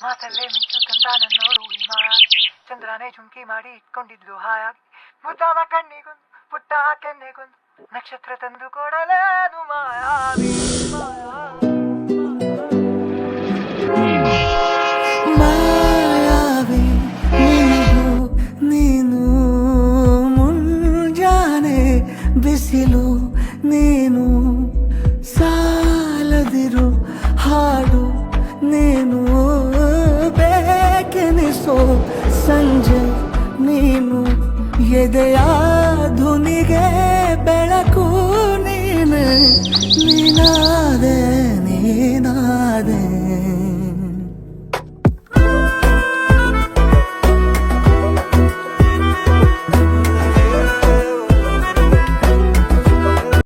ಮಾತಲ್ಲೇ ಮಿಂಚು ತಂದ ನನ್ನೋಳು ಹಿಮಾಯಾಗಿ ಚಂದ್ರನೇ ಜುಂಕಿ ಮಾಡಿ ಇಟ್ಕೊಂಡಿದ್ಲು ಹಾಯಾಗಿ ಮುದ್ದಾದ ಕಣ್ಣಿಗೊಂದು ಪುಟ್ಟ ಕೆನ್ನೆಗೊಂದು ನಕ್ಷತ್ರ ತಂದು ಕೊಡಲೇನು ಮಾಯಾವಿ ಮಾಯಾವಿ ನೀನು ಮುಂಜಾನೆ ಬಿಸಿಲು ನೀನು ಸಾಲದಿರು ಹಾಡು ನೀನು ಬೇಕೆನಿಸೋ ಸಂಜೆ ನೀನು ಎದೆಯ ಧ್ವನಿಗೆ ಬೆಳಕು ನೀನು ನೀನಾದೆ